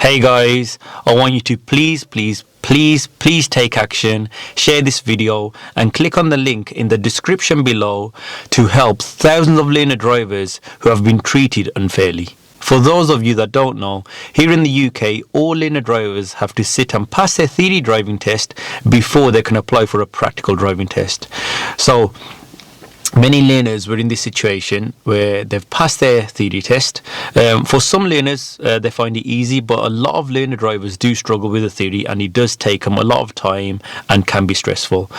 Hey guys, I want you to please take action, share this video and click on the link in the description below to help thousands of learner drivers who have been treated unfairly. For those of you that don't know, here in the UK, all learner drivers have to sit and pass their theory driving test before they can apply for a practical driving test. So many learners were in this situation where they've passed their theory test. For some learners, they find it easy, but a lot of learner drivers do struggle with the theory, and it does take them a lot of time and can be stressful.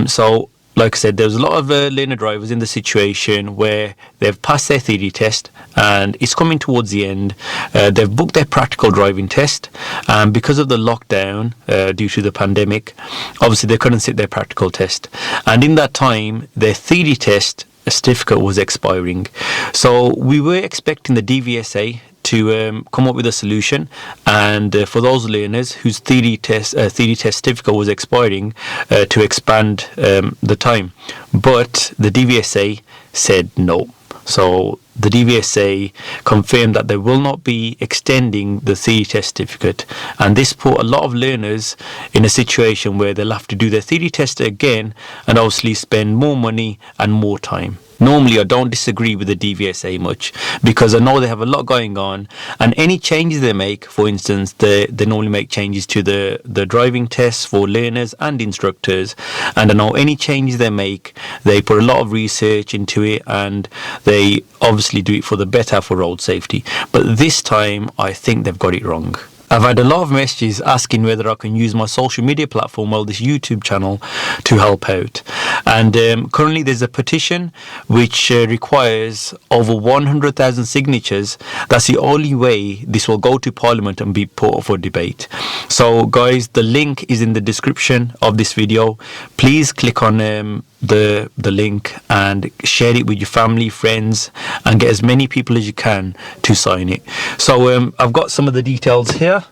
So like I said, there's a lot of learner drivers in the situation where they've passed their theory test and it's coming towards the end. They've booked their practical driving test, and because of the lockdown due to the pandemic, obviously they couldn't sit their practical test, and in that time their theory test certificate was expiring. So we were expecting the DVSA to come up with a solution, and for those learners whose theory test certificate was expiring, to expand the time, but the DVSA said no. So the DVSA confirmed that they will not be extending the theory test certificate, and this put a lot of learners in a situation where they'll have to do their theory test again and obviously spend more money and more time. Normally, I don't disagree with the DVSA much because I know they have a lot going on, and any changes they make, for instance, they normally make changes to the driving tests for learners and instructors, and I know any changes they make, they put a lot of research into it, and they obviously do it for the better for road safety. But this time, I think they've got it wrong. I've had a lot of messages asking whether I can use my social media platform, well, this YouTube channel, to help out. And currently there's a petition which requires over 100,000 signatures. That's the only way this will go to Parliament and be put up for debate. So guys, the link is in the description of this video. Please click on the link and share it with your family, friends, and get as many people as you can to sign it. So I've got some of the details here.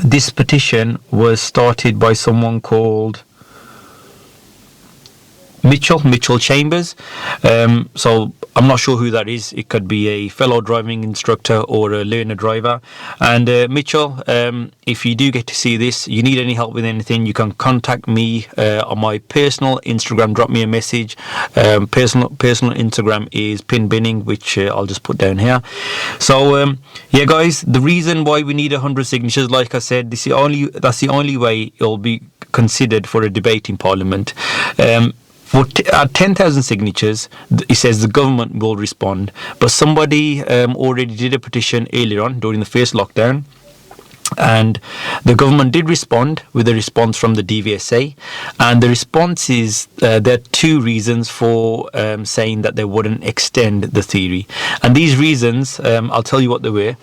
This petition was started by someone called Mitchell Chambers. So I'm not sure who that is. It could be a fellow driving instructor or a learner driver. And Mitchell, if you do get to see this, you need any help with anything, you can contact me on my personal Instagram. Drop me a message. Personal Instagram is pinbinning, which I'll just put down here. So yeah guys, the reason why we need 100 signatures, like I said, that's the only way it'll be considered for a debate in Parliament. At 10,000 signatures, it says the government will respond. But somebody already did a petition earlier on during the first lockdown, and the government did respond with a response from the DVSA. And the response is there are two reasons for saying that they wouldn't extend the theory. And these reasons, I'll tell you what they were.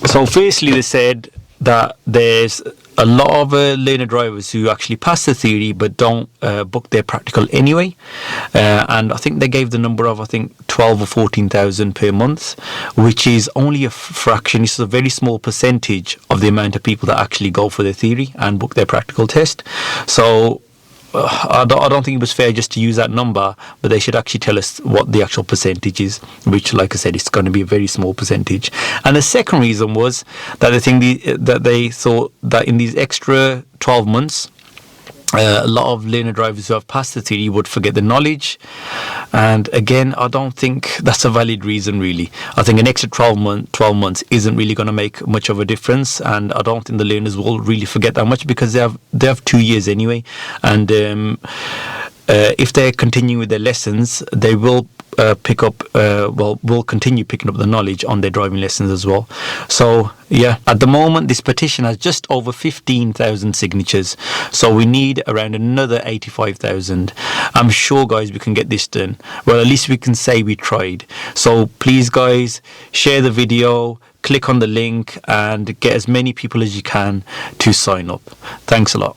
So firstly, they said that there's a lot of learner drivers who actually pass the theory but don't book their practical anyway, and I think they gave the number of 12 or 14,000 per month, which is only a fraction. It's a very small percentage of the amount of people that actually go for their theory and book their practical test. So I don't think it was fair just to use that number, but they should actually tell us what the actual percentage is, which, like I said, it's going to be a very small percentage. And the second reason was that they thought that in these extra 12 months, a lot of learner drivers who have passed the theory would forget the knowledge. And again, I don't think that's a valid reason, really. I think an extra 12 months isn't really going to make much of a difference, and I don't think the learners will really forget that much because they have 2 years anyway. And if they continue with their lessons, they will will continue picking up the knowledge on their driving lessons as well. So yeah, at the moment this petition has just over 15,000 signatures, so we need around another 85,000. I'm sure guys we can get this done. Well, at least we can say we tried. So please guys, share the video, click on the link and get as many people as you can to sign up. Thanks a lot.